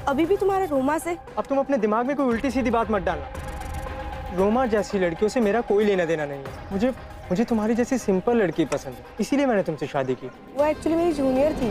अभी भी तुम्हारा रोमा से? अब तुम अपने दिमाग में कोई उल्टी सीधी बात मत डालना। रोमा जैसी लड़कियों से मेरा कोई लेना देना नहीं है। मुझे तुम्हारी जैसी सिंपल लड़की पसंद है, इसीलिए मैंने तुमसे शादी की। वो एक्चुअली मेरी जूनियर थी।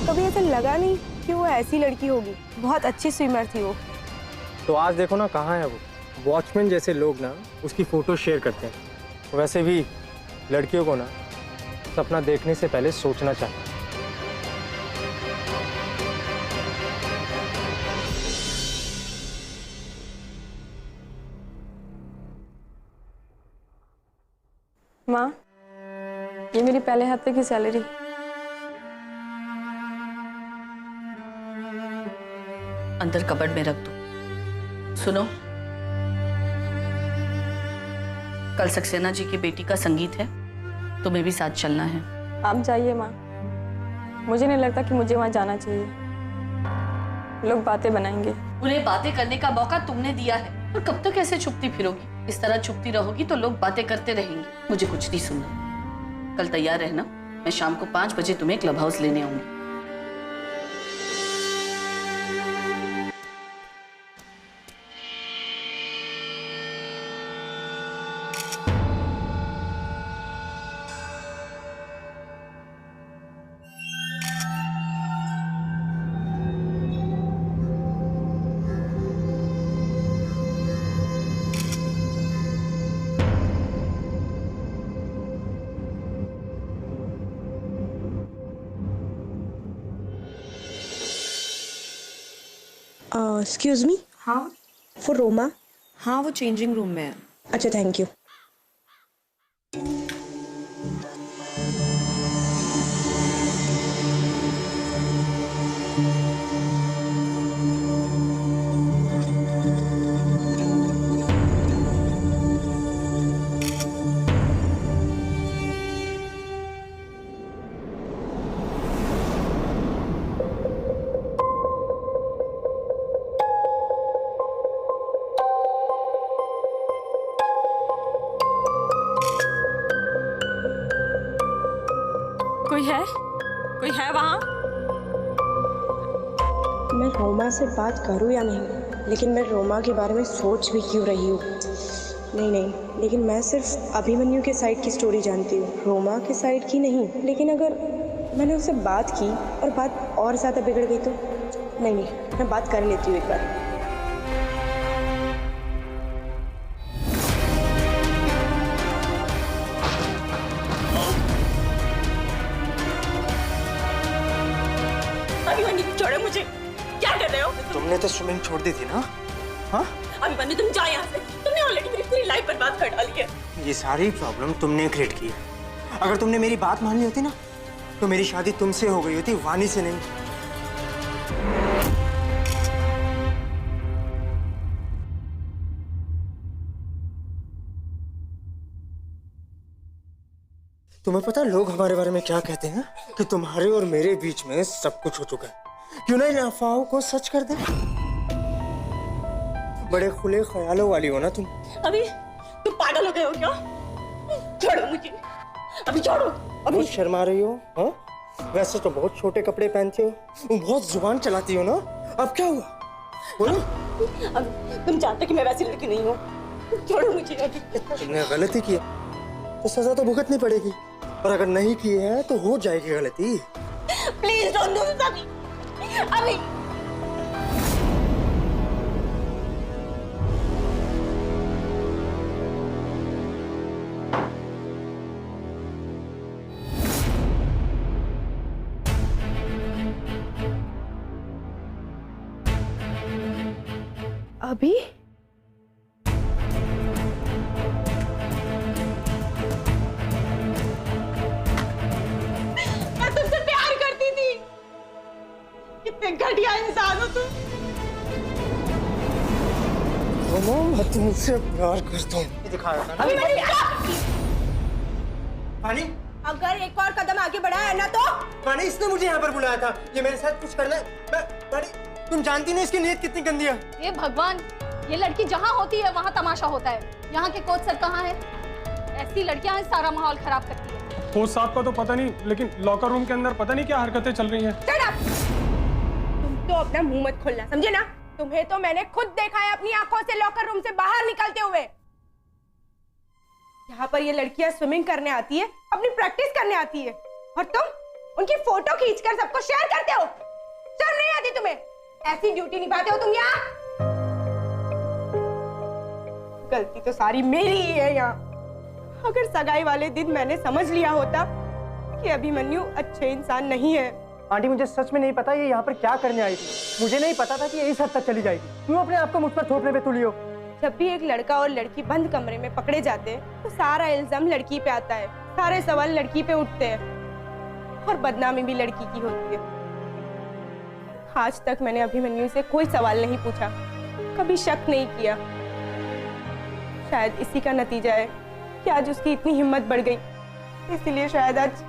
कभी ऐसा लगा नहीं कि वो ऐसी लड़की होगी। बहुत अच्छी स्विमर थी वो। तो आज देखो ना कहाँ है वो। वॉचमैन जैसे लोग ना उसकी फोटो शेयर करते हैं। वैसे भी लड़कियों को ना सपना देखने से पहले सोचना चाहिए। माँ, ये मेरी पहले हफ्ते की सैलरी। अंदर कबर्ड में रख दो। सुनो, कल सक्सेना जी की बेटी का संगीत है, तुम्हें भी साथ चलना है। आप जाइए माँ, मुझे नहीं लगता कि मुझे वहाँ जाना चाहिए। लोग बातें बनाएंगे। उन्हें बातें करने का मौका तुमने दिया है, और कब तक ऐसे छुपती फिरोगी? इस तरह छुपती रहोगी तो लोग बातें करते रहेंगे। मुझे कुछ नहीं सुनना। कल तैयार रहना, मैं शाम को 5 बजे तुम्हें क्लब हाउस लेने आऊंगी। Excuse me. हाँ फॉर रोमा। हाँ, वो चेंजिंग रूम में है। अच्छा, थैंक यू। कोई है वहाँ? मैं रोमा से बात करूँ या नहीं, लेकिन मैं रोमा के बारे में सोच भी क्यों रही हूँ। नहीं, लेकिन मैं सिर्फ अभिमन्यु के साइड की स्टोरी जानती हूँ, रोमा के साइड की नहीं। लेकिन अगर मैंने उससे बात की और बात और ज़्यादा बिगड़ गई तो नहीं, मैं बात कर लेती हूँ एक बार। छोड़ो मुझे, क्या कर रहे हो? तुमने तो स्विमिंग छोड़ दी थी ना? हाँ? अभिमन्यु, तुम जाओ यहाँ से। तुमने ऑलरेडी मेरी पूरी लाइफ बर्बाद कर डाली है। ये सारी प्रॉब्लम तुमने क्रिएट की है। अगर तुमने मेरी बात मान ली होती ना, तो मेरी शादी तुमसे हो गई होती, वानी से नहीं। तुम्हें पता है लोग हमारे बारे में क्या कहते हैं? कि तुम्हारे और मेरे बीच में सब कुछ हो चुका है। क्यों ना इन अफवाहों को सच कर दे? बड़े खुले ख्यालों वाली हो ना तुम। अभी तुम पागल हो गए हो क्या? छोड़ो मुझे, अभी छोड़ो। अभी बहुत शर्मा रही हो, हाँ? वैसे तो बहुत छोटे कपड़े पहनती हो, बहुत जुबान चलाती हो ना। अब क्या हुआ? बोलो। अब तुम जानते कि मैं वैसी लड़की नहीं हूँ। छोड़ो मुझे अभी। तुमने गलती की तो सजा तो भुगतनी पड़ेगी, और अगर नहीं की है तो हो जाएगी गलती। प्लीज डोंट डू दिस अभी। अभी अभी घटिया इंसान हो तुम। मैं तुमसे प्यार करता हूँ। दिखा रहा था ना। पानी, अगर एक और कदम आगे बढ़ाया ना तो। पानी, इसने मुझे यहाँ पर बुलाया था। ये मेरे साथ कुछ करना है। पानी, तुम जानती नहीं इसकी नीयत कितनी गंदी है। ये भगवान, ये लड़की जहाँ होती है वहाँ तमाशा होता है। यहाँ के कोच सर कहाँ है? ऐसी लड़कियाँ सारा माहौल खराब करती है। कोच साहब का तो पता नहीं, लेकिन लॉकर रूम के अंदर पता नहीं क्या हरकतें चल रही हैं। तुम तो अपना मुंह मत खोलना, समझे ना? तुम्हें तो मैंने खुद देखा है अपनी आंखों से लॉकर रूम से बाहर निकलते हुए। यहाँ पर ये लड़कियां स्विमिंग करने आती है, अपनी प्रैक्टिस करने आती है, और तुम उनकी फोटो खींचकर सबको शेयर करते हो। शर्म नहीं आती तुम्हें? ऐसी ड्यूटी निभाते हो तुम यहाँ? गलती तो सारी मेरी ही है यहाँ। अगर सगाई वाले दिन मैंने समझ लिया होता कि अभिमन्यु अच्छे इंसान नहीं है। आंटी मुझे सच में नहीं पता ये यहाँ पर क्या करने आई थी। मुझे नहीं पता था कि ये इस हद तक चली जाएगी। क्यों अपने आप को मुझ पर थोपने पे तुली हो? जब भी एक लड़का और लड़की बंद कमरे में पकड़े जाते हैं तो सारा इल्जाम लड़की पे आता है, सारे सवाल लड़की पे उठते हैं और बदनामी भी लड़की की होती है। आज तक मैंने अभिमन्यु से कोई सवाल नहीं पूछा, कभी शक नहीं किया। शायद इसी का नतीजा है कि आज उसकी इतनी हिम्मत बढ़ गई। इसीलिए शायद आज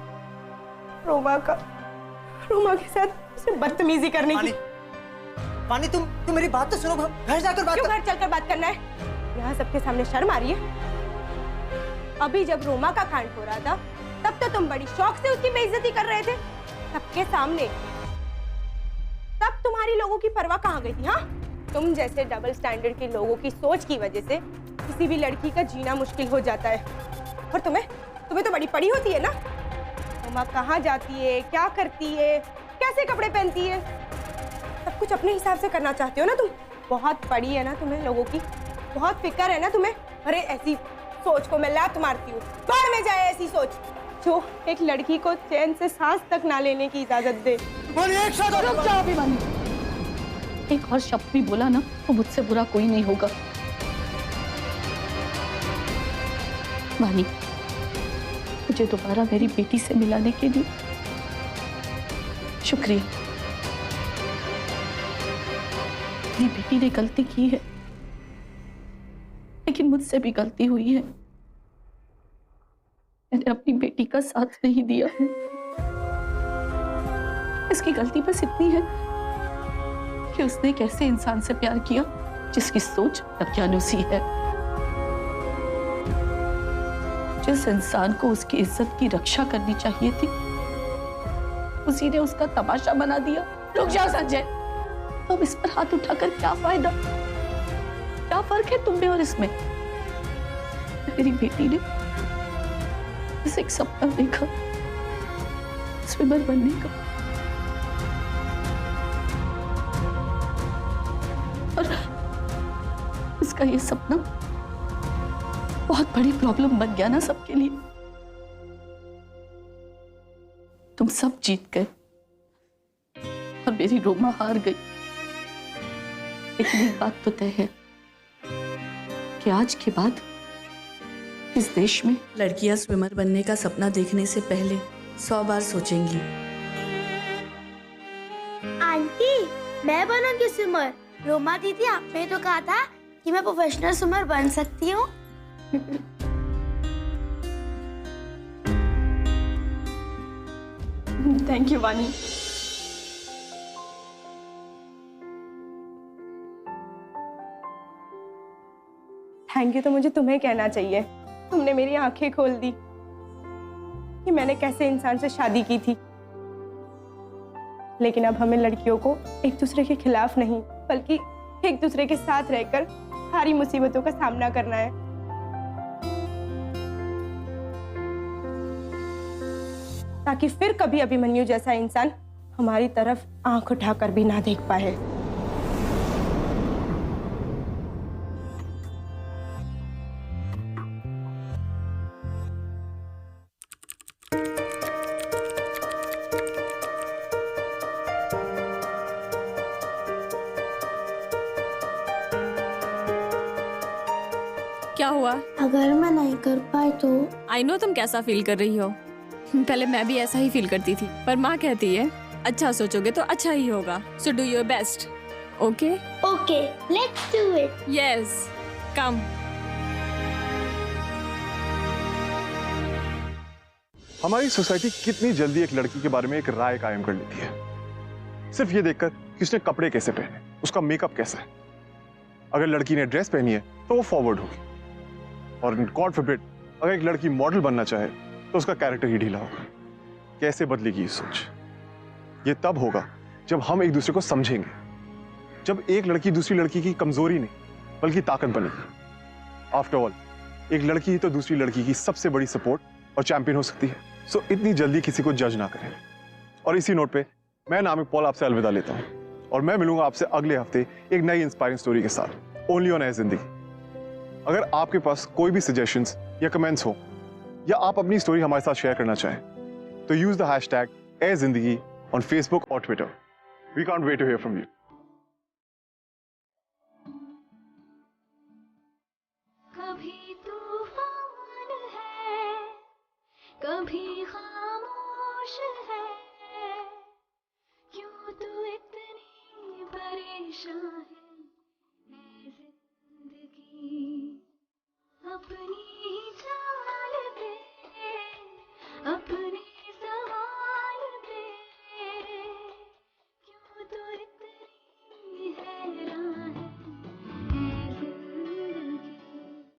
रोमा के साथ उसे बदतमीजी करने की। पानी तुम मेरी बात तो सुनो, घर जाकर बात क्यों घर चलकर बात करना है? यहाँ सबके सामने शर्म आ रही है? अभी जब रोमा का कांड हो रहा था तब तो तुम बड़ी शौक से उसकी बेइज्जती कर रहे थे सबके सामने। तब तुम्हारी लोगों की परवाह कहाँ गई थी? हाँ, तुम जैसे डबल स्टैंडर्ड के लोगों की सोच की वजह से किसी भी लड़की का जीना मुश्किल हो जाता है। और तुम्हें तो बड़ी पड़ी होती है ना। रोमा कहाँ जाती है, क्या करती है, कैसे कपड़े पहनती है, सब कुछ अपने हिसाब से करना चाहते हो ना तुम। बहुत पड़ी है ना तुम्हें लोगों की, बहुत फिक्र है ना तुम्हें। अरे ऐसी सोच को मैं लात मारती हूँ, बाहर में जाए ऐसी सोच जो एक लड़की को चैन से सांस तक ना लेने की इजाजत दे। रुक जाओ अभिमन्यु, एक और शब्द भी बोला ना तो मुझसे बुरा कोई नहीं होगा। वानी, मुझे दोबारा मेरी बेटी से मिलाने के लिए शुक्रिया। मेरी बेटी ने गलती की है, लेकिन मुझसे भी गलती हुई है। मैंने अपनी बेटी का साथ नहीं दिया है। इसकी गलती बस इतनी है कि उसने एक ऐसे इंसान से प्यार किया जिसकी सोच दकियानुसी है, जिस इंसान को उसकी इज्जत की रक्षा करनी चाहिए थी उसी ने उसका तमाशा बना दिया। रुक जाओ संजय, अब इस पर हाथ उठाकर क्या फायदा? क्या फर्क है तुम में और इसमें? मेरी बेटी ने इसे एक सपना देखा स्विमर बनने का, और इसका ये सपना बहुत बड़ी प्रॉब्लम बन गया ना सबके लिए। तुम सब जीत गए और मेरी रोमा हार गई। लेकिन एक बात तो तय है कि आज के बाद इस देश में लड़कियां स्विमर बनने का सपना देखने से पहले 100 बार सोचेंगी। आंटी, मैं बनूंगी स्विमर। रोमा दीदी, आपने तो कहा था कि मैं प्रोफेशनल स्विमर बन सकती हूँ। थैंक यू वानी। थैंक यू तो मुझे तुम्हें कहना चाहिए। तुमने मेरी आंखें खोल दी कि मैंने कैसे इंसान से शादी की थी। लेकिन अब हमें लड़कियों को एक दूसरे के खिलाफ नहीं बल्कि एक दूसरे के साथ रहकर सारी मुसीबतों का सामना करना है। ताकि फिर कभी अभिमन्यु जैसा इंसान हमारी तरफ आंख उठाकर भी ना देख पाए। क्या हुआ? अगर मैं नहीं कर पाई तो? आई नो तुम कैसा फील कर रही हो। पहले मैं भी ऐसा ही फील करती थी, पर माँ कहती है अच्छा सोचोगे तो अच्छा ही होगा। So do your best. Okay okay, let's do it. Yes, come. हमारी सोसाइटी कितनी जल्दी एक लड़की के बारे में एक राय कायम कर लेती है सिर्फ ये देखकर कि उसने कपड़े कैसे पहने, उसका मेकअप कैसा है। अगर लड़की ने ड्रेस पहनी है तो वो फॉरवर्ड होगी, और गॉड फॉरबिड अगर एक लड़की मॉडल बनना चाहे तो उसका कैरेक्टर ही ढीला होगा। कैसे बदलेगी ये सोच? ये तब होगा जब हम एक दूसरे को समझेंगे, जब एक लड़की दूसरी लड़की की कमजोरी नहीं बल्कि ताकत बनेगी। आफ्टर ऑल एक लड़की ही तो दूसरी लड़की की सबसे बड़ी सपोर्ट और चैंपियन हो सकती है। सो इतनी जल्दी किसी को जज ना करें। और इसी नोट पे मैं नामिक पॉल आपसे अलविदा लेता हूं और मैं मिलूंगा आपसे अगले हफ्ते एक नई इंस्पायरिंग स्टोरी के साथ, ओनली ऑन ए जिंदगी। अगर आपके पास कोई भी सजेशंस या कमेंट्स हो या आप अपनी स्टोरी हमारे साथ शेयर करना चाहें तो use the hashtag Ae Zindagi on Facebook और Twitter. We can't wait to hear from you. कभी तूफान है, कभी